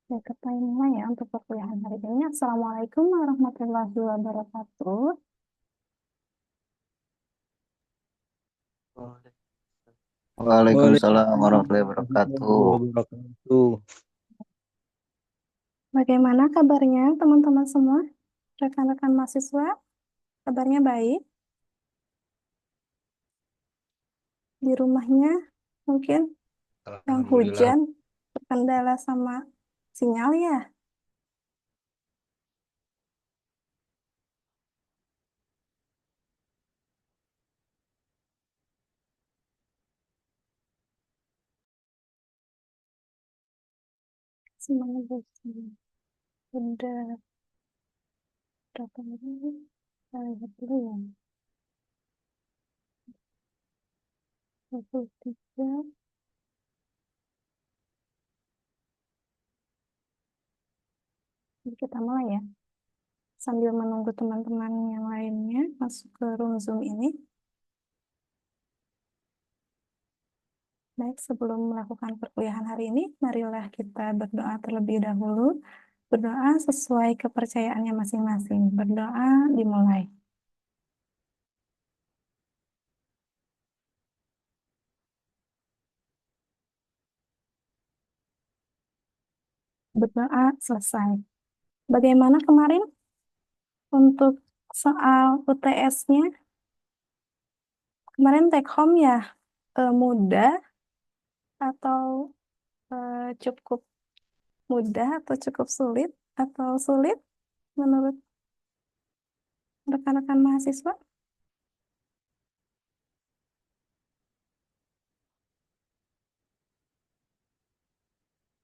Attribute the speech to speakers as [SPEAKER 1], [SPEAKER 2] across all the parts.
[SPEAKER 1] Ya, kita mulai ya untuk perkuliahan hari ini. Assalamualaikum warahmatullahi wabarakatuh.
[SPEAKER 2] Waalaikumsalam warahmatullahi
[SPEAKER 1] Hmm.
[SPEAKER 2] wabarakatuh.
[SPEAKER 3] Warahmatullahi wabarakatuh.
[SPEAKER 1] Bagaimana kabarnya teman-teman semua? Rekan-rekan mahasiswa, kabarnya baik? Di rumahnya mungkin yang
[SPEAKER 3] Alhamdulillah.
[SPEAKER 1] hujan, terkendala sama sinyal ya? Semuanya bersih. Udah berapa menit? Saya lihat dulu ya. 23. Jadi kita mulai ya. Sambil menunggu teman-teman yang lainnya masuk ke room Zoom ini. Baik, sebelum melakukan perkuliahan hari ini, marilah kita berdoa terlebih dahulu. Berdoa sesuai kepercayaannya masing-masing. Berdoa dimulai. Berdoa selesai. Bagaimana kemarin untuk soal UTS-nya? Kemarin take home ya, mudah atau cukup mudah atau cukup sulit atau sulit menurut rekan-rekan mahasiswa?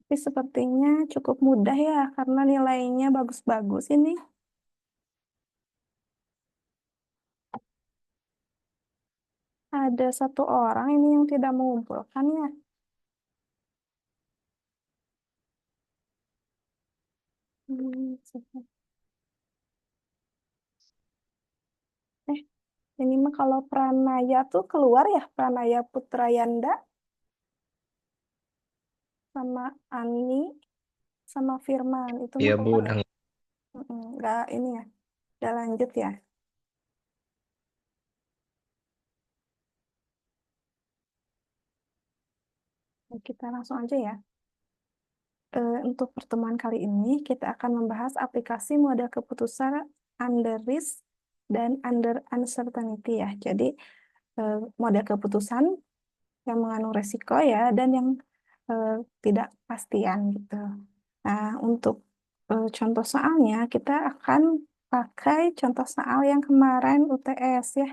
[SPEAKER 1] Tapi sepertinya cukup mudah ya, karena nilainya bagus-bagus ini. Ada satu orang ini yang tidak mengumpulkan ya. Siapa? Eh, ini mah kalau Pranaya tuh keluar ya, Pranaya Putrayanda sama Ani sama Firman itu
[SPEAKER 3] Iya
[SPEAKER 1] mah
[SPEAKER 3] Bu,
[SPEAKER 1] keluar ya.
[SPEAKER 3] udah
[SPEAKER 1] Nggak ini ya, udah lanjut ya. Kita langsung aja ya. Untuk pertemuan kali ini kita akan membahas aplikasi model keputusan under risk dan under uncertainty ya. Jadi model keputusan yang mengandung resiko ya dan yang eh, tidak pastian gitu. Nah, untuk contoh soalnya kita akan pakai contoh soal yang kemarin UTS ya.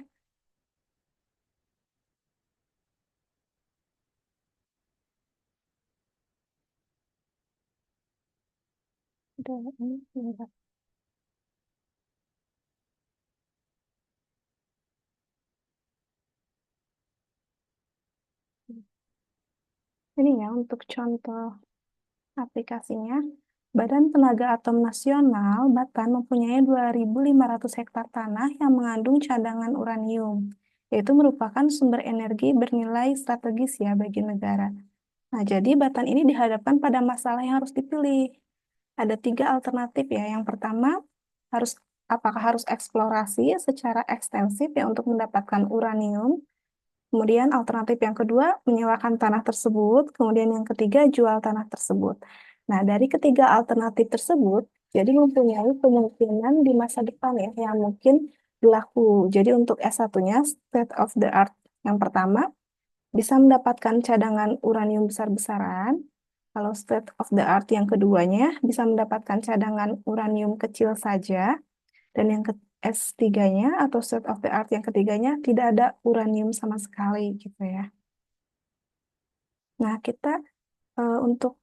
[SPEAKER 1] Udah, ini, sebentar. Ini ya untuk contoh aplikasinya. Badan Tenaga Atom Nasional (Batan) mempunyai 2.500 hektar tanah yang mengandung cadangan uranium, yaitu merupakan sumber energi bernilai strategis ya bagi negara. Nah, jadi Batan ini dihadapkan pada masalah yang harus dipilih. Ada tiga alternatif ya. Yang pertama, harus apakah harus eksplorasi secara ekstensif ya untuk mendapatkan uranium. Kemudian alternatif yang kedua, menyewakan tanah tersebut. Kemudian yang ketiga, jual tanah tersebut. Nah, dari ketiga alternatif tersebut, jadi mempunyai kemungkinan di masa depan ya, yang mungkin berlaku. Jadi untuk S1-nya, state of the art. Yang pertama, bisa mendapatkan cadangan uranium besar-besaran. Kalau state of the art yang keduanya, bisa mendapatkan cadangan uranium kecil saja. Dan yang ke S3-nya atau state of the art yang ketiganya tidak ada uranium sama sekali gitu ya. Nah, kita untuk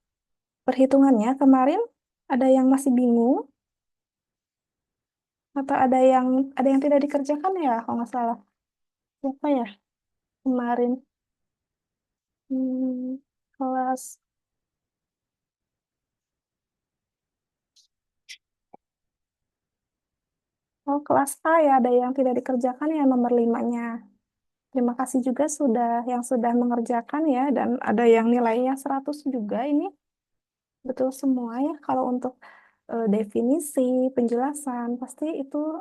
[SPEAKER 1] perhitungannya kemarin ada yang masih bingung atau ada yang tidak dikerjakan ya kalau nggak salah. Siapa ya kemarin? Kelas kelas A ya ada yang tidak dikerjakan ya nomor 5-nya. Terima kasih juga yang sudah mengerjakan ya dan ada yang nilainya 100 juga ini. Betul semua ya, kalau untuk definisi, penjelasan, pasti itu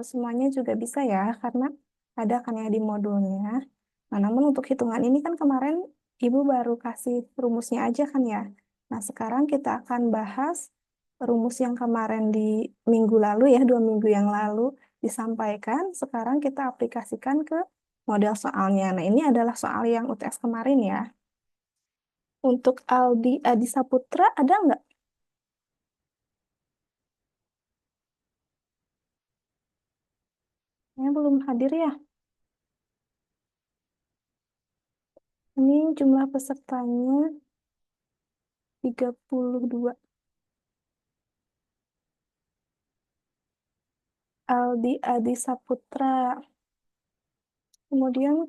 [SPEAKER 1] semuanya juga bisa ya, karena ada kan ya di modulnya. Nah, namun untuk hitungan ini kan kemarin Ibu baru kasih rumusnya aja kan ya. Nah, sekarang kita akan bahas rumus yang kemarin di minggu lalu ya, 2 minggu yang lalu disampaikan. Sekarang kita aplikasikan ke model soalnya. Nah, ini adalah soal yang UTS kemarin ya. Untuk Aldi Adi Saputra ada nggak? Yang belum hadir ya. Ini jumlah pesertanya 32. Aldi Adi Saputra. Kemudian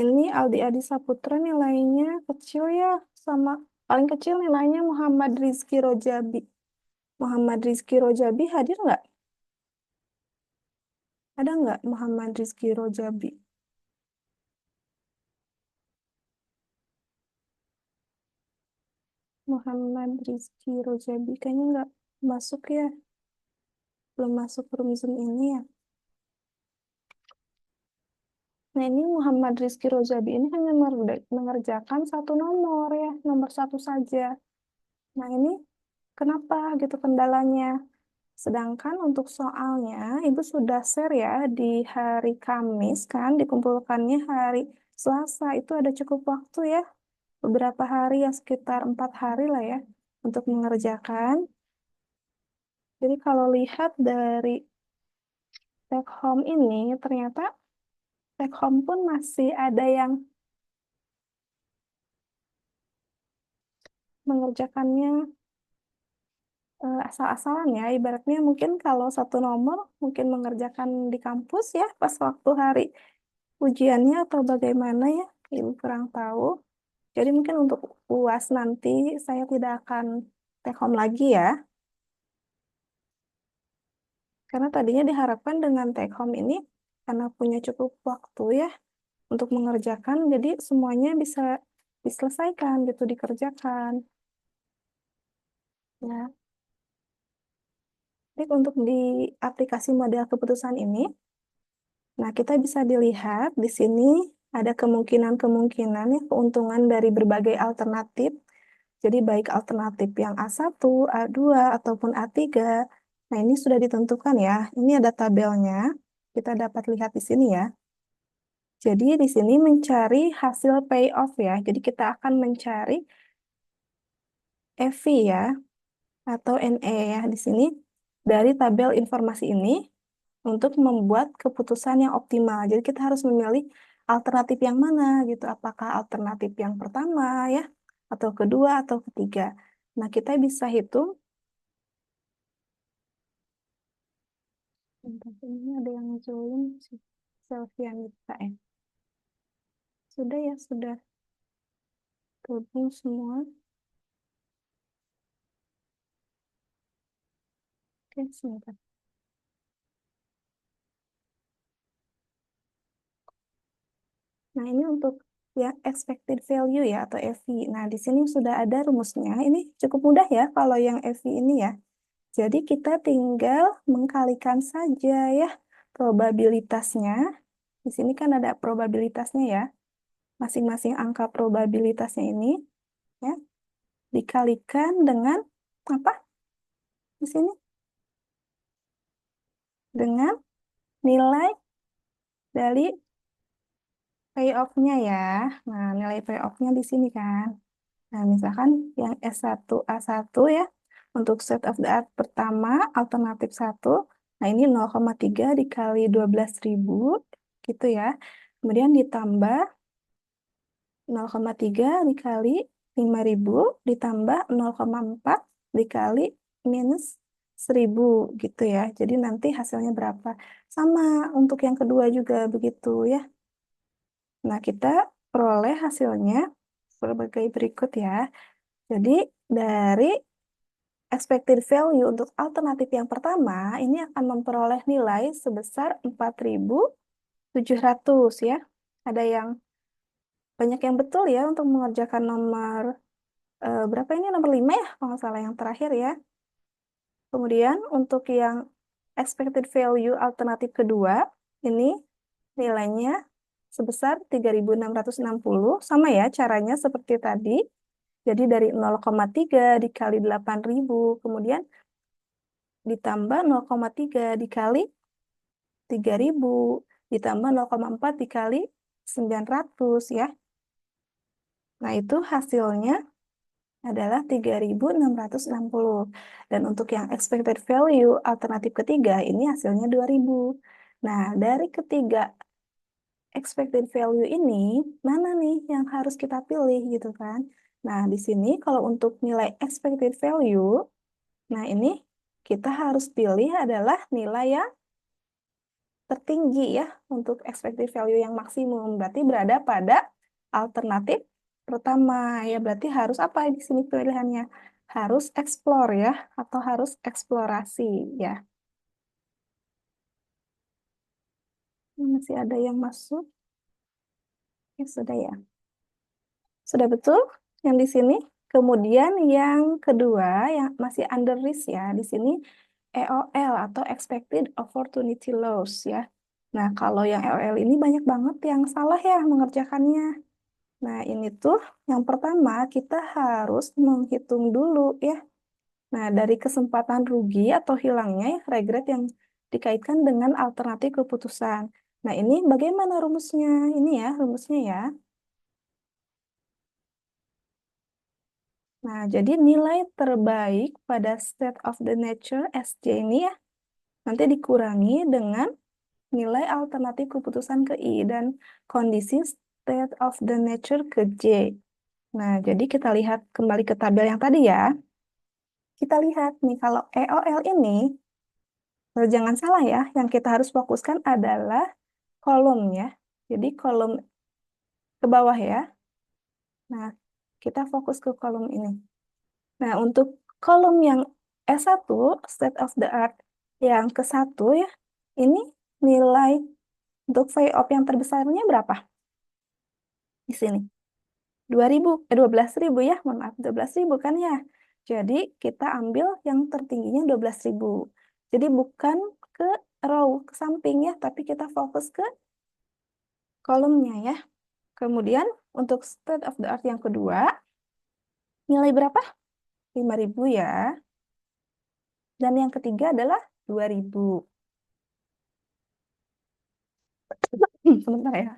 [SPEAKER 1] ini Aldi Adi Saputra nilainya kecil ya. Sama paling kecil nilainya Muhammad Rizky Rojabi. Muhammad Rizky Rojabi hadir nggak? Ada nggak Muhammad Rizky Rojabi? Muhammad Rizky Rojabi kayaknya nggak masuk ya. Belum masuk room Zoom ini ya. Nah, ini Muhammad Rizky Rozabi ini hanya mengerjakan satu nomor ya, nomor satu saja. Nah, ini kenapa gitu kendalanya? Sedangkan untuk soalnya, Ibu sudah share ya di hari Kamis kan, dikumpulkannya hari Selasa. Itu ada cukup waktu ya, beberapa hari ya, sekitar 4 hari lah ya, untuk mengerjakan. Jadi kalau lihat dari take home ini, ternyata take home pun masih ada yang mengerjakannya asal-asalan ya. Ibaratnya mungkin kalau satu nomor mungkin mengerjakan di kampus ya pas waktu hari ujiannya atau bagaimana ya. Ibu kurang tahu. Jadi mungkin untuk UAS nanti saya tidak akan take home lagi ya. Karena tadinya diharapkan dengan take home ini karena punya cukup waktu ya untuk mengerjakan, jadi semuanya bisa diselesaikan gitu, dikerjakan. Ya, jadi untuk di aplikasi model keputusan ini, nah, kita bisa dilihat di sini ada kemungkinan-kemungkinan ya keuntungan dari berbagai alternatif. Jadi baik alternatif yang A1, A2, ataupun A3. Nah, ini sudah ditentukan ya. Ini ada tabelnya. Kita dapat lihat di sini ya. Jadi di sini mencari hasil payoff ya. Jadi kita akan mencari EV ya atau NE ya di sini dari tabel informasi ini untuk membuat keputusan yang optimal. Jadi kita harus memilih alternatif yang mana gitu. Apakah alternatif yang pertama ya, atau kedua atau ketiga. Nah, kita bisa hitung. Bentar, ini ada yang join si Selvianita ya. Sudah ya, sudah gabung semua. Oke, sebentar. Nah, ini untuk ya expected value ya atau EV. Nah, di sini sudah ada rumusnya. Ini cukup mudah ya kalau yang EV ini ya. Jadi kita tinggal mengkalikan saja ya probabilitasnya. Di sini kan ada probabilitasnya ya. Masing-masing angka probabilitasnya ini ya dikalikan dengan apa? Di sini dengan nilai dari payoff-nya ya. Nah, nilai payoff-nya di sini kan. Nah, misalkan yang S1A1 ya, untuk set of the art pertama, alternatif satu. Nah, ini 0,3 dikali 12.000, gitu ya. Kemudian ditambah 0,3 dikali 5.000, ditambah 0,4 dikali minus 1.000, gitu ya. Jadi nanti hasilnya berapa? Sama untuk yang kedua juga begitu ya. Nah, kita peroleh hasilnya sebagai berikut ya. Jadi dari expected value untuk alternatif yang pertama ini akan memperoleh nilai sebesar 4.700 ya. Ada yang banyak yang betul ya untuk mengerjakan nomor Berapa ini nomor 5 ya, kalau nggak salah yang terakhir ya. Kemudian untuk yang expected value alternatif kedua, ini nilainya sebesar 3.660. Sama ya caranya seperti tadi. Jadi dari 0,3 dikali 8.000, kemudian ditambah 0,3 dikali 3.000, ditambah 0,4 dikali 900 ya. Nah, itu hasilnya adalah 3.660. Dan untuk yang expected value alternatif ketiga, ini hasilnya 2.000. Nah, dari ketiga expected value ini, mana nih yang harus kita pilih gitu kan? Nah, di sini kalau untuk nilai expected value, nah ini kita harus pilih adalah nilai yang tertinggi ya untuk expected value yang maksimum. Berarti berada pada alternatif pertama ya. Berarti harus apa di sini pilihannya? Harus explore ya atau harus eksplorasi ya. Masih ada yang masuk? Ya sudah ya. Sudah betul yang di sini. Kemudian yang kedua yang masih under risk ya. Di sini EOL atau expected opportunity loss ya. Nah, kalau yang EOL ini banyak banget yang salah ya mengerjakannya. Nah, ini tuh yang pertama kita harus menghitung dulu ya. Nah, dari kesempatan rugi atau hilangnya ya, regret yang dikaitkan dengan alternatif keputusan. Nah, ini bagaimana rumusnya? Ini ya, rumusnya ya. Nah, jadi nilai terbaik pada state of the nature SJ ini ya, nanti dikurangi dengan nilai alternatif keputusan ke I dan kondisi state of the nature ke J. Nah, jadi kita lihat kembali ke tabel yang tadi ya. Kita lihat nih, kalau EOL ini, jangan salah ya, yang kita harus fokuskan adalah kolomnya. Jadi kolom ke bawah ya. Nah, kita fokus ke kolom ini. Nah, untuk kolom yang S1, state of the art, yang ke satu ya, ini nilai untuk VOP yang terbesarnya berapa? Di sini. 12.000 ya, mohon maaf, 12.000 kan ya. Jadi kita ambil yang tertingginya 12.000. Jadi bukan ke row, ke samping ya, tapi kita fokus ke kolomnya ya. Kemudian untuk state of the art yang kedua, nilai berapa? 5.000 ya. Dan yang ketiga adalah 2.000. Sebentar ya.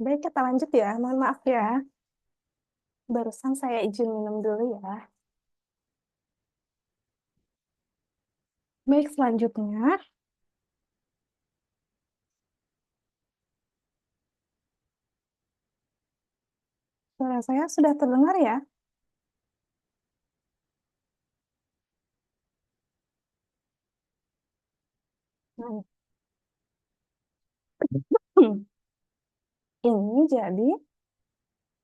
[SPEAKER 1] Baik, kita lanjut ya. Mohon maaf ya. Barusan saya izin minum dulu ya. Baik, selanjutnya. Suara saya sudah terdengar ya? Nah, ini jadi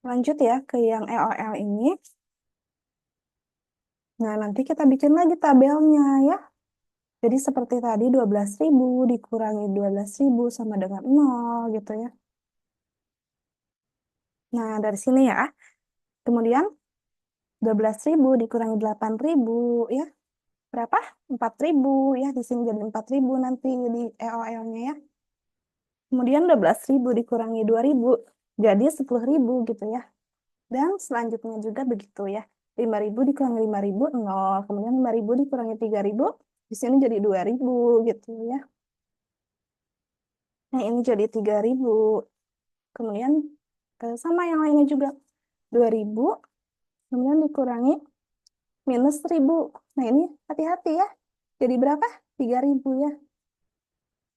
[SPEAKER 1] lanjut ya ke yang EOL ini. Nah, nanti kita bikin lagi tabelnya ya. Jadi seperti tadi 12.000 dikurangi 12.000 sama dengan 0 gitu ya. Nah, dari sini ya. Kemudian 12.000 dikurangi 8.000 ya. Berapa? 4.000 ya. Di sini jadi 4.000 nanti di EOL-nya ya. Kemudian 12.000 dikurangi 2.000, jadi 10.000 gitu ya. Dan selanjutnya juga begitu ya. 5.000 dikurangi 5.000, 0. Kemudian 5.000 dikurangi 3.000, di sini jadi 2.000 gitu ya. Nah, ini jadi 3.000. Kemudian sama yang lainnya juga. 2.000, kemudian dikurangi minus 1.000. Nah, ini hati-hati ya. Jadi berapa? 3.000 ya.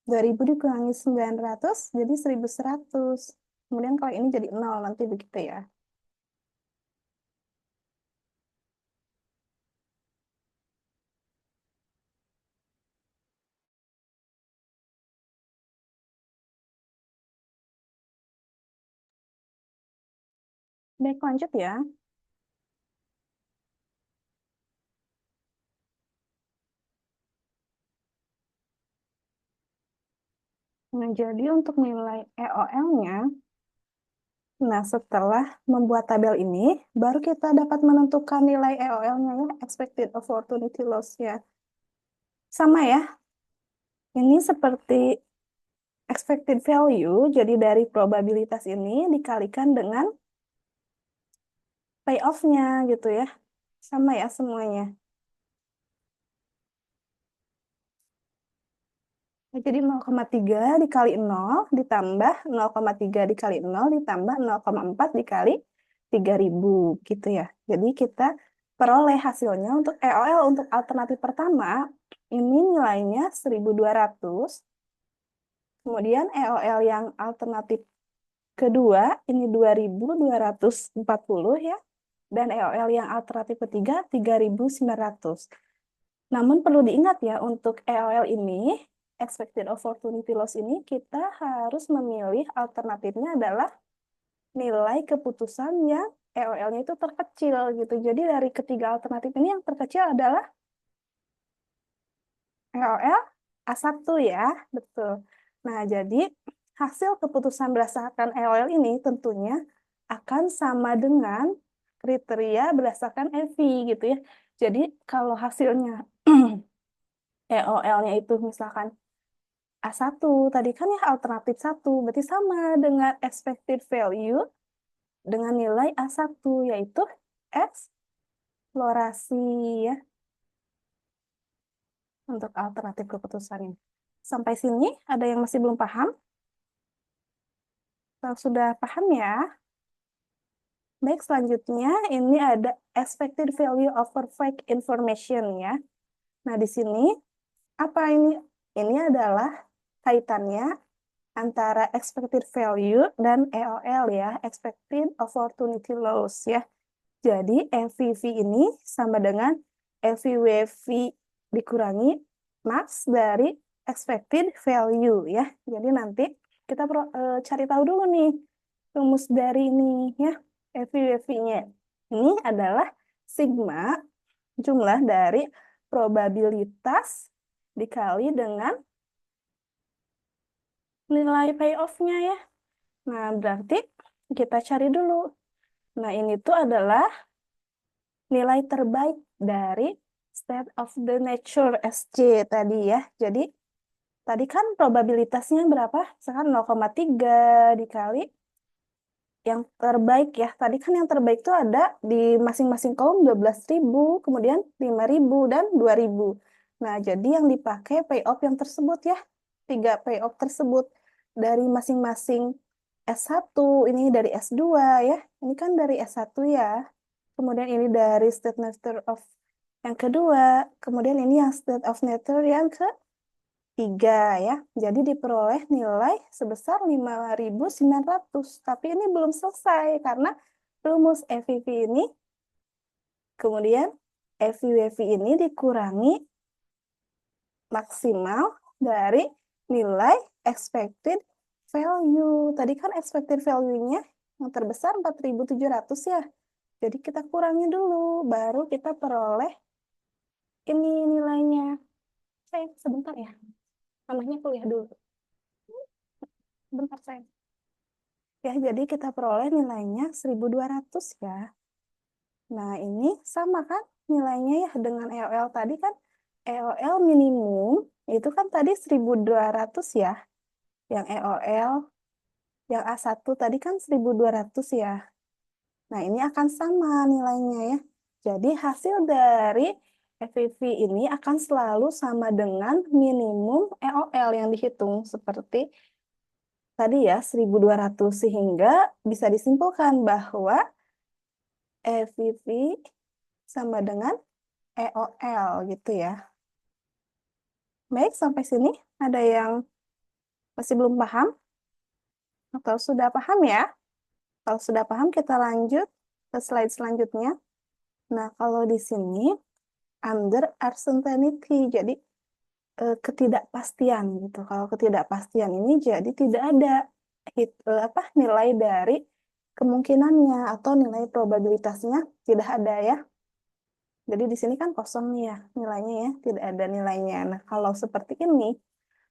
[SPEAKER 1] 2.000 dikurangi 900, jadi 1.100. Kemudian kalau ini jadi 0 nanti begitu ya. Baik, lanjut ya. Nah, jadi untuk nilai EOL-nya, nah setelah membuat tabel ini, baru kita dapat menentukan nilai EOL-nya ya, expected opportunity loss-nya. Sama ya, ini seperti expected value, jadi dari probabilitas ini dikalikan dengan payoff-nya gitu ya. Sama ya semuanya. Nah, jadi 0,3 dikali 0 ditambah 0,3 dikali 0 ditambah 0,4 dikali 3.000 gitu ya. Jadi kita peroleh hasilnya untuk EOL untuk alternatif pertama ini nilainya 1.200. Kemudian EOL yang alternatif kedua ini 2.240 ya. Dan EOL yang alternatif ketiga 3.900. Namun perlu diingat ya, untuk EOL ini, expected opportunity loss ini, kita harus memilih alternatifnya adalah nilai keputusan yang EOL-nya itu terkecil gitu. Jadi dari ketiga alternatif ini yang terkecil adalah EOL A1 ya, betul. Nah, jadi hasil keputusan berdasarkan EOL ini tentunya akan sama dengan kriteria berdasarkan EV gitu ya. Jadi kalau hasilnya EOL-nya itu misalkan A1, tadi kan ya alternatif 1, berarti sama dengan expected value dengan nilai A1, yaitu eksplorasi ya, untuk alternatif keputusannya. Sampai sini, ada yang masih belum paham? Kalau sudah paham ya? Baik, selanjutnya ini ada expected value over fake information ya. Nah, di sini, apa ini? Ini adalah kaitannya antara expected value dan EOL ya, expected opportunity loss ya. Jadi EVV ini sama dengan EVWV dikurangi max dari expected value ya. Jadi nanti kita cari tahu dulu nih rumus dari ini ya, EVWV-nya. Ini adalah sigma jumlah dari probabilitas dikali dengan nilai payoff-nya ya. Nah, berarti kita cari dulu. Nah, ini tuh adalah nilai terbaik dari state of the nature SC tadi ya. Jadi, tadi kan probabilitasnya berapa? Sekarang 0,3 dikali yang terbaik ya. Tadi kan yang terbaik itu ada di masing-masing kolom 12.000, kemudian 5.000 dan 2.000. Nah, jadi yang dipakai payoff yang tersebut ya. 3 payoff tersebut dari masing-masing S1, ini dari S2 ya. Ini kan dari S1 ya. Kemudian ini dari state nature of yang kedua. Kemudian ini yang state of nature yang ketiga ya. Jadi diperoleh nilai sebesar 5.900. Tapi ini belum selesai karena rumus EVV ini, kemudian EVWV ini dikurangi maksimal dari nilai expected value. Tadi kan expected value-nya yang terbesar 4.700 ya. Jadi kita kurangi dulu, baru kita peroleh ini nilainya. Saya sebentar ya, namanya kuliah dulu. Bentar saya. Ya, jadi kita peroleh nilainya 1.200 ya. Nah, ini sama kan nilainya ya dengan EOL tadi kan. EOL minimum itu kan tadi 1.200 ya. yang EOL, yang A1 tadi kan 1.200 ya. Nah, ini akan sama nilainya ya. Jadi hasil dari FVV ini akan selalu sama dengan minimum EOL yang dihitung seperti tadi ya 1.200, sehingga bisa disimpulkan bahwa FVV sama dengan EOL gitu ya. Baik, sampai sini ada yang masih belum paham atau sudah paham ya? Kalau sudah paham kita lanjut ke slide selanjutnya. Nah, kalau di sini under uncertainty, jadi ketidakpastian gitu. Kalau ketidakpastian ini jadi tidak ada nilai dari kemungkinannya atau nilai probabilitasnya tidak ada ya. Jadi di sini kan kosong nih ya nilainya ya, tidak ada nilainya. Nah, kalau seperti ini,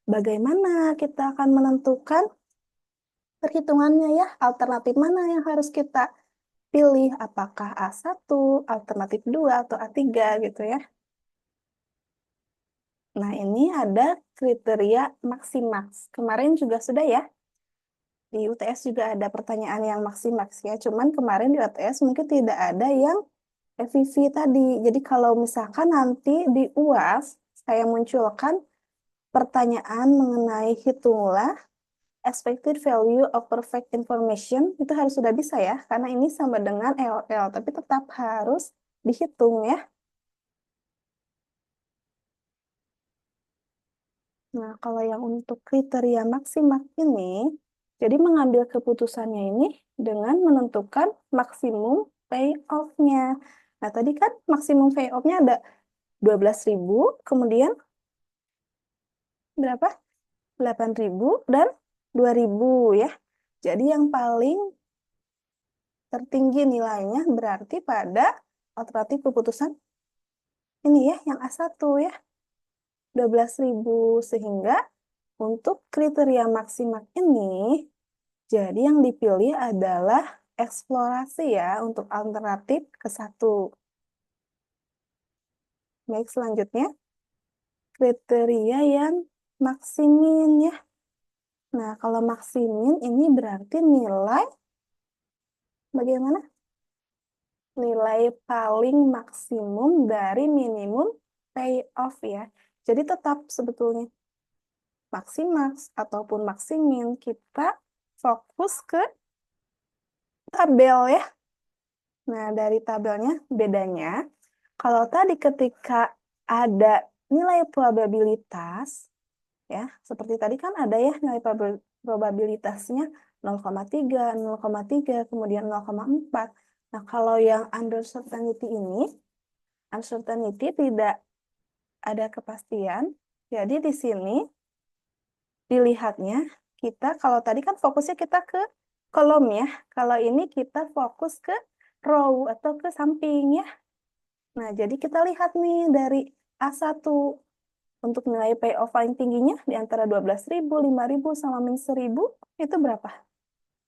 [SPEAKER 1] bagaimana kita akan menentukan perhitungannya ya? Alternatif mana yang harus kita pilih? Apakah A1, alternatif 2, atau A3 gitu ya? Nah, ini ada kriteria maksimaks. Kemarin juga sudah ya, di UTS juga ada pertanyaan yang maksimaks ya. Cuman kemarin di UTS mungkin tidak ada yang FVV tadi. Jadi kalau misalkan nanti di UAS, saya munculkan pertanyaan mengenai hitunglah expected value of perfect information, itu harus sudah bisa ya, karena ini sama dengan EOL, tapi tetap harus dihitung ya. Nah, kalau yang untuk kriteria maksimal ini, jadi mengambil keputusannya ini dengan menentukan maksimum payoff-nya. Nah, tadi kan maksimum payoff-nya ada 12.000, kemudian berapa? 8.000 dan 2.000 ya. Jadi yang paling tertinggi nilainya berarti pada alternatif keputusan ini ya, yang A1 ya. 12.000, sehingga untuk kriteria maksimal ini, jadi yang dipilih adalah eksplorasi ya untuk alternatif ke-1. Baik, selanjutnya kriteria yang maksimin ya. Nah, kalau maksimin ini berarti nilai bagaimana? Nilai paling maksimum dari minimum payoff ya. Jadi tetap sebetulnya maksimaks ataupun maksimin kita fokus ke tabel ya. Nah, dari tabelnya bedanya, kalau tadi ketika ada nilai probabilitas, ya, seperti tadi kan ada ya nilai probabilitasnya 0,3, 0,3, kemudian 0,4. Nah, kalau yang uncertainty ini, uncertainty tidak ada kepastian, jadi di sini dilihatnya kita, kalau tadi kan fokusnya kita ke kolom ya, kalau ini kita fokus ke row atau ke samping ya. Nah, jadi kita lihat nih dari A1 untuk nilai payoff paling tingginya di antara 12.000, 5.000, sama min 1.000 itu berapa?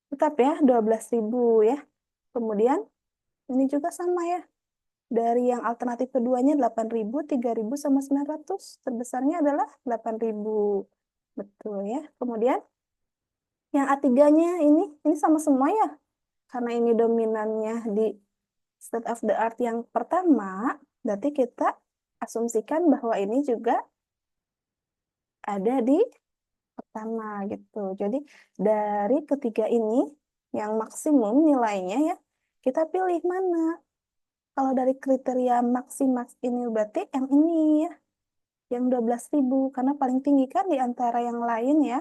[SPEAKER 1] Tetap ya 12.000 ya. Kemudian ini juga sama ya. Dari yang alternatif keduanya 8.000, 3.000, sama 900. Terbesarnya adalah 8.000. Betul ya. Kemudian yang A3-nya ini sama semua ya. Karena ini dominannya di state of the art yang pertama, berarti kita asumsikan bahwa ini juga ada di pertama gitu. Jadi dari ketiga ini yang maksimum nilainya ya, kita pilih mana. Kalau dari kriteria maksimaks ini berarti yang ini ya, yang 12.000 karena paling tinggi kan di antara yang lain ya.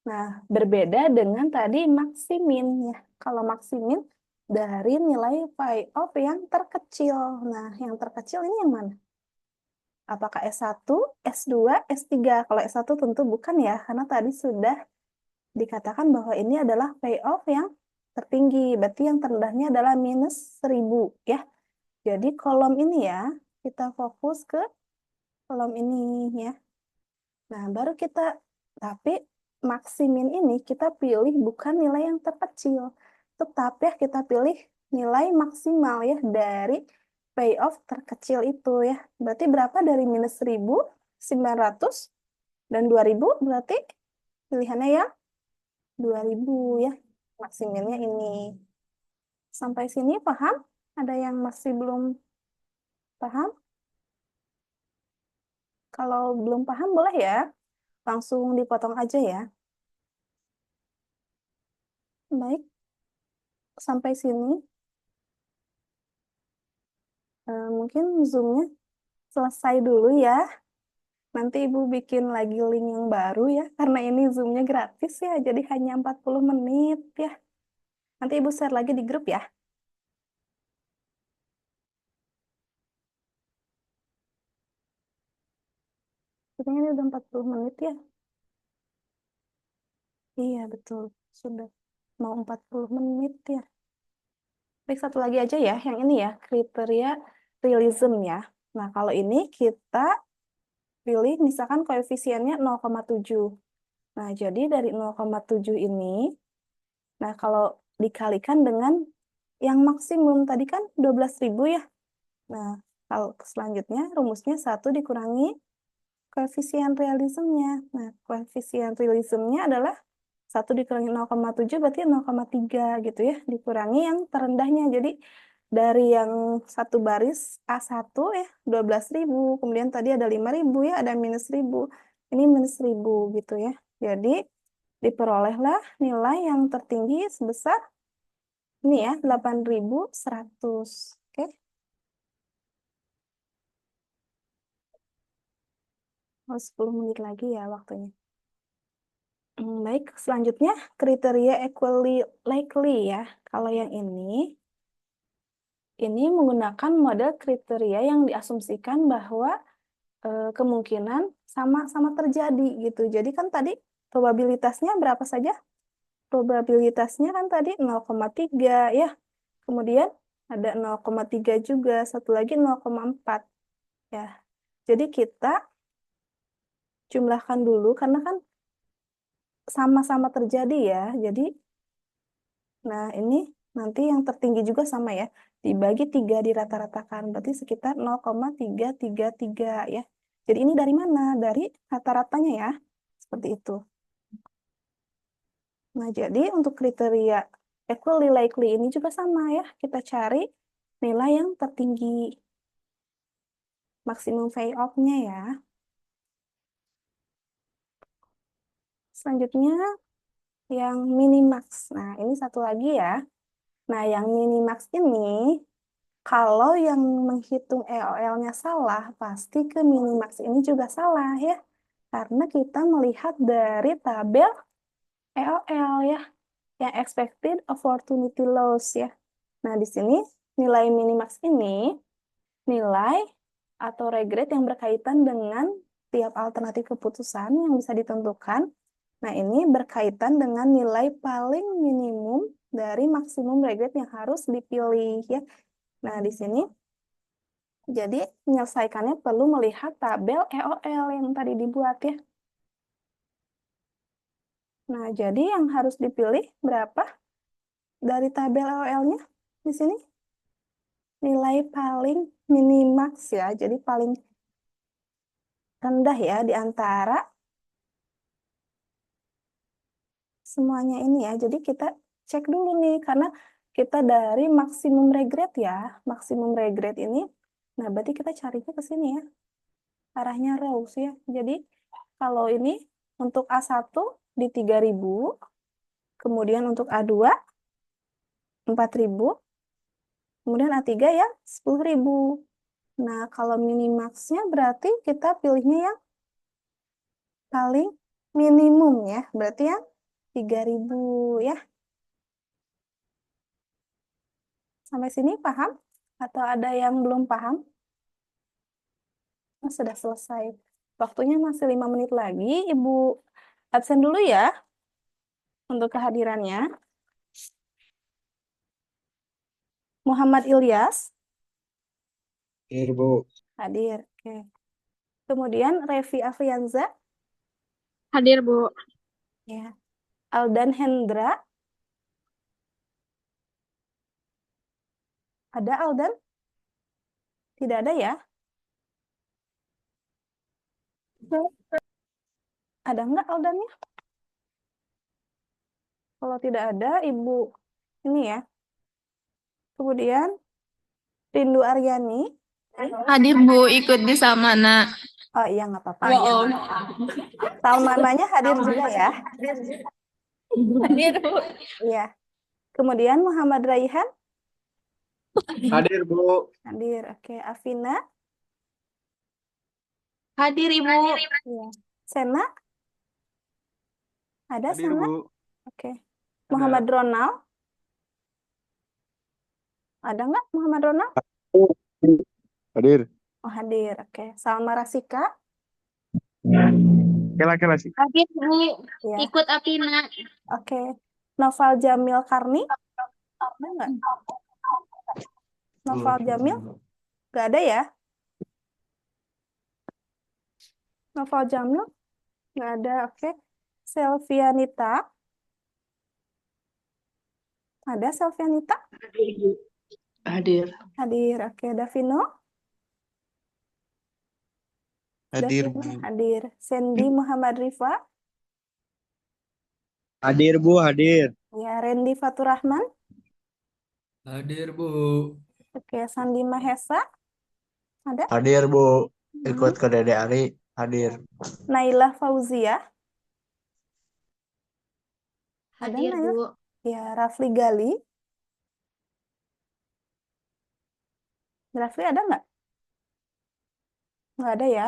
[SPEAKER 1] Nah, berbeda dengan tadi maksimin ya. Kalau maksimin dari nilai payoff yang terkecil. Nah, yang terkecil ini yang mana? Apakah S1, S2, S3? Kalau S1 tentu bukan ya, karena tadi sudah dikatakan bahwa ini adalah payoff yang tertinggi. Berarti yang terendahnya adalah minus 1.000 ya. Jadi kolom ini ya, kita fokus ke kolom ini ya. Nah, baru kita, tapi maksimin ini kita pilih bukan nilai yang terkecil. Tetap ya kita pilih nilai maksimal ya dari payoff terkecil itu ya. Berarti berapa dari minus 1.900 dan 2.000 berarti Pilihannya ya 2000 ya. Maksimalnya ini. Sampai sini paham? Ada yang masih belum paham? Kalau belum paham boleh ya. Langsung dipotong aja ya. Baik, sampai sini. Mungkin Zoom-nya selesai dulu ya. Nanti Ibu bikin lagi link yang baru ya. Karena ini Zoom-nya gratis ya. Jadi hanya 40 menit ya. Nanti Ibu share lagi di grup ya. Sepertinya ini udah 40 menit ya. Iya, betul. Sudah mau 40 menit ya. Baik, satu lagi aja ya. Yang ini ya, kriteria realism ya. Nah, kalau ini kita pilih misalkan koefisiennya 0,7. Nah, jadi dari 0,7 ini, nah kalau dikalikan dengan yang maksimum tadi kan 12.000 ya. Nah, kalau selanjutnya rumusnya 1 dikurangi koefisien realismnya. Nah, koefisien realismnya adalah 1 dikurangi 0,7 berarti 0,3 gitu ya. Dikurangi yang terendahnya. Jadi dari yang satu baris A1 ya 12.000. Kemudian tadi ada 5.000 ya, ada minus 1.000. Ini minus 1.000 gitu ya. Jadi diperolehlah nilai yang tertinggi sebesar ini ya 8.100. Oke. Oh, 10 menit lagi ya waktunya. Baik, selanjutnya kriteria equally likely ya. Kalau yang ini menggunakan model kriteria yang diasumsikan bahwa kemungkinan sama-sama terjadi gitu. Jadi kan tadi probabilitasnya berapa saja? Probabilitasnya kan tadi 0,3 ya. Kemudian ada 0,3 juga, satu lagi 0,4 ya. Jadi kita jumlahkan dulu karena kan sama-sama terjadi ya. Jadi nah ini nanti yang tertinggi juga sama ya. Dibagi 3 dirata-ratakan. Berarti sekitar 0,333 ya. Jadi ini dari mana? Dari rata-ratanya ya. Seperti itu. Nah, jadi untuk kriteria equally likely ini juga sama ya. Kita cari nilai yang tertinggi. Maksimum payoff-nya ya. Selanjutnya yang minimax. Nah, ini satu lagi ya. Nah, yang minimax ini kalau yang menghitung EOL-nya salah, pasti ke minimax ini juga salah ya. Karena kita melihat dari tabel EOL ya, yang expected opportunity loss ya. Nah, di sini nilai minimax ini nilai atau regret yang berkaitan dengan tiap alternatif keputusan yang bisa ditentukan. Nah, ini berkaitan dengan nilai paling minimum dari maksimum regret yang harus dipilih ya. Nah, di sini jadi menyelesaikannya perlu melihat tabel EOL yang tadi dibuat ya. Nah, jadi yang harus dipilih berapa dari tabel EOL-nya di sini? Nilai paling minimax ya. Jadi paling rendah ya di antara semuanya ini ya. Jadi kita cek dulu nih karena kita dari maksimum regret ya. Maksimum regret ini. Nah, berarti kita carinya ke sini ya. Arahnya rows ya. Jadi kalau ini untuk A1 di 3.000, kemudian untuk A2 4.000, kemudian A3 ya 10.000. Nah, kalau minimaxnya berarti kita pilihnya yang paling minimum ya. Berarti yang 3.000 ya. Sampai sini paham? Atau ada yang belum paham? Oh, sudah selesai. Waktunya masih 5 menit lagi. Ibu absen dulu ya untuk kehadirannya. Muhammad Ilyas
[SPEAKER 2] Bu.
[SPEAKER 1] hadir. Oke. Kemudian Revi Afrianza,
[SPEAKER 3] Hadir, Bu.
[SPEAKER 1] ya. Aldan Hendra, ada Aldan? Tidak ada ya? Ada nggak Aldannya? Kalau tidak ada, Ibu ini ya. Kemudian Rindu Aryani.
[SPEAKER 3] Hadir Bu, ikut di Salmana.
[SPEAKER 1] Oh iya, nggak apa-apa.
[SPEAKER 3] Wow.
[SPEAKER 1] Salmananya hadir juga ya.
[SPEAKER 3] Hadir Bu.
[SPEAKER 1] Iya. Kemudian Muhammad Raihan
[SPEAKER 2] Hadir, Bu.
[SPEAKER 1] hadir. Oke, Afina.
[SPEAKER 3] Hadir Ibu.
[SPEAKER 1] Iya. Sena, ada
[SPEAKER 2] Hadir,
[SPEAKER 1] Sena?
[SPEAKER 2] Bu.
[SPEAKER 1] Oke.
[SPEAKER 2] Ada.
[SPEAKER 1] Muhammad Ronald, ada nggak Muhammad Ronald?
[SPEAKER 2] Hadir.
[SPEAKER 1] Oh, hadir. Oke. Salma Rasika,
[SPEAKER 2] Kela-kela sih.
[SPEAKER 3] Hadir Bu,
[SPEAKER 1] ya.
[SPEAKER 3] ikut Apina.
[SPEAKER 1] Oke. Noval Jamil Karni, ada nggak? Noval Jamil, nggak ada ya? Noval Jamil, nggak ada. Oke. Selvianita, ada Selvianita?
[SPEAKER 3] Hadir.
[SPEAKER 1] Hadir. Oke. Davino,
[SPEAKER 2] Hadir,
[SPEAKER 1] Davino
[SPEAKER 2] Bu.
[SPEAKER 1] hadir. Sandy Muhammad Rifa,
[SPEAKER 2] Hadir, Bu. Hadir.
[SPEAKER 1] ya. Randy Faturrahman,
[SPEAKER 2] Hadir, Bu.
[SPEAKER 1] oke. Sandi Mahesa, ada?
[SPEAKER 2] Hadir, Bu. Ikut
[SPEAKER 1] Hmm.
[SPEAKER 2] ke Dede Ari. Hadir.
[SPEAKER 1] Nailah Fauzia, ada
[SPEAKER 3] Hadir
[SPEAKER 1] Nailah?
[SPEAKER 3] Bu.
[SPEAKER 1] Ya. Rafli Gali, Rafli ada nggak? Nggak ada ya.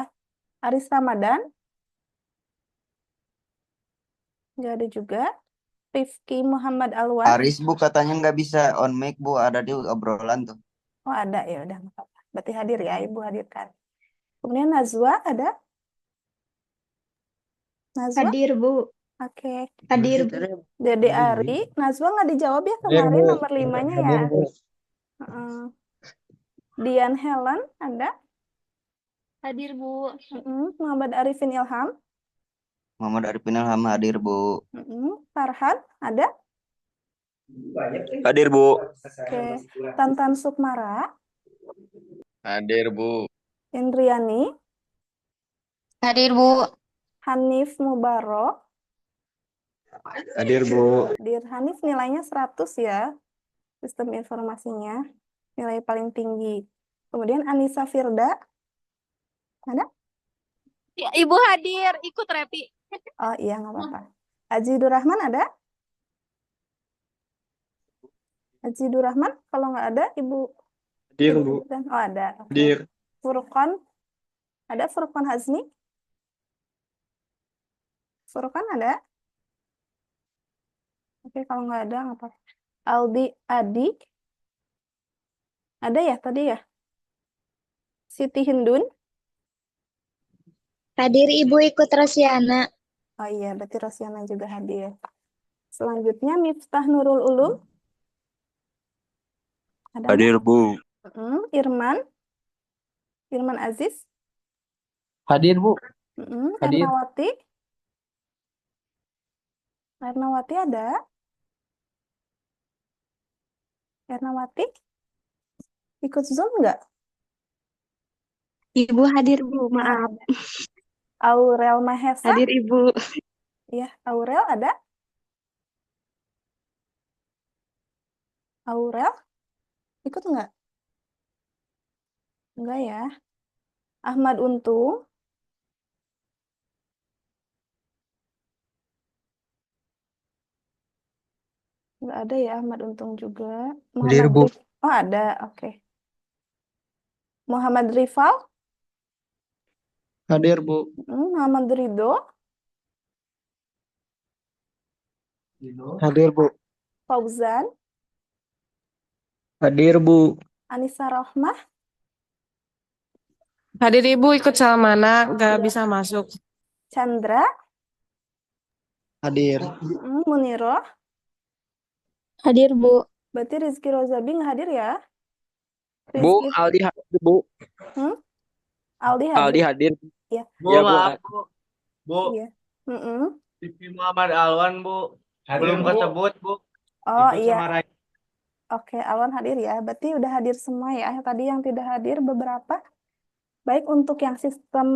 [SPEAKER 1] Aris Ramadan, nggak ada juga. Rifki Muhammad Alwan,
[SPEAKER 4] Aris Bu katanya nggak bisa on mic Bu, ada di obrolan tuh.
[SPEAKER 1] oh ada ya udah nggak apa-apa. Berarti hadir ya, Ibu hadirkan. Kemudian Nazwa ada? Nazwa,
[SPEAKER 3] Hadir Bu.
[SPEAKER 1] oke.
[SPEAKER 3] Hadir Bu.
[SPEAKER 1] Dede Ari, Nazwa nggak dijawab ya kemarin nomor 5-nya ya.
[SPEAKER 2] Hadir, Bu.
[SPEAKER 1] Heeh. Dian Helen ada?
[SPEAKER 3] Hadir Bu.
[SPEAKER 1] Muhammad Arifin Ilham,
[SPEAKER 4] Muhammad Arifin Ilham hadir Bu.
[SPEAKER 1] Farhan ada?
[SPEAKER 4] Hadir Bu.
[SPEAKER 1] Oke. Tantan Sukmara,
[SPEAKER 2] Hadir, Bu.
[SPEAKER 1] Indriani,
[SPEAKER 3] Hadir Bu.
[SPEAKER 1] Hanif Mubarok.
[SPEAKER 2] Hadir, Bu.
[SPEAKER 1] Dir Hanif nilainya 100 ya. Sistem informasinya. Nilai paling tinggi. Kemudian Anissa Firda. Ada?
[SPEAKER 3] Ya, Ibu hadir, ikut Repi.
[SPEAKER 1] Oh iya, nggak apa-apa. Ajidur Rahman ada? Ajidur Rahman, kalau nggak ada, Ibu.
[SPEAKER 2] Hadir,
[SPEAKER 1] Ibu
[SPEAKER 2] Bu.
[SPEAKER 1] sebutkan. Oh ada. Oke.
[SPEAKER 2] Hadir.
[SPEAKER 1] Furqan. Ada Furqan Hazni? Furqan ada? Oke, kalau nggak ada, nggak apa-apa. Aldi Adi. Ada ya tadi ya? Siti Hindun.
[SPEAKER 3] Hadir Ibu, ikut Rosiana.
[SPEAKER 1] Oh iya, berarti Rosiana juga hadir. Selanjutnya Miftah Nurul Ulum. Ada nggak?
[SPEAKER 4] Hadir Bu.
[SPEAKER 1] Irman. Irman Aziz.
[SPEAKER 2] Hadir, Bu. Hadir.
[SPEAKER 1] Ernawati. Ernawati ada? Ernawati? Ikut Zoom nggak?
[SPEAKER 3] Ibu hadir Bu,
[SPEAKER 1] Oh,
[SPEAKER 3] maaf.
[SPEAKER 1] ada. Aurel Mahesa.
[SPEAKER 3] Hadir Ibu.
[SPEAKER 1] Ya, Aurel ada? Aurel? Ikut nggak? Enggak ya. Ahmad Untung. Nggak ada ya Ahmad Untung juga.
[SPEAKER 2] Hadir,
[SPEAKER 1] Muhammad
[SPEAKER 2] Bu.
[SPEAKER 1] Oh ada, oke. Muhammad Rifal.
[SPEAKER 2] Hadir, Bu.
[SPEAKER 1] Muhammad Ridho.
[SPEAKER 2] Hadir, Bu.
[SPEAKER 1] Fauzan.
[SPEAKER 2] Hadir, Bu.
[SPEAKER 1] Anissa Rohmah.
[SPEAKER 5] Hadir Ibu ikut Salmana, nggak bisa masuk.
[SPEAKER 1] Chandra.
[SPEAKER 2] Hadir.
[SPEAKER 1] Muniro.
[SPEAKER 3] Hadir Bu.
[SPEAKER 1] Berarti Rizky Rozabi nggak hadir ya?
[SPEAKER 2] Bu,
[SPEAKER 1] Rizky.
[SPEAKER 2] Aldi hadir, Bu.
[SPEAKER 1] Aldi hadir.
[SPEAKER 2] Aldi hadir.
[SPEAKER 1] Iya.
[SPEAKER 6] Bu,
[SPEAKER 2] Ya, Bu.
[SPEAKER 6] maaf, Bu. Bu,
[SPEAKER 1] Iya. Mm-mm.
[SPEAKER 6] Pipi Muhammad Alwan, Bu. Belum
[SPEAKER 2] Bu.
[SPEAKER 6] ketebut, Bu.
[SPEAKER 1] Oh
[SPEAKER 6] Ikut
[SPEAKER 1] iya.
[SPEAKER 6] sama Rai.
[SPEAKER 1] Oke, Alwan hadir ya. Berarti udah hadir semua ya. Tadi yang tidak hadir beberapa. Baik, untuk yang sistem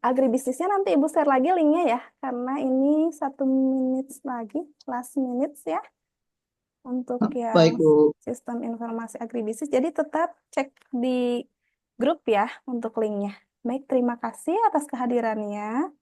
[SPEAKER 1] agribisnisnya nanti Ibu share lagi linknya ya, karena ini 1 menit lagi, last minutes ya, untuk
[SPEAKER 2] Baik,
[SPEAKER 1] yang
[SPEAKER 2] Bu.
[SPEAKER 1] sistem informasi agribisnis. Jadi tetap cek di grup ya untuk linknya. Baik, terima kasih atas kehadirannya.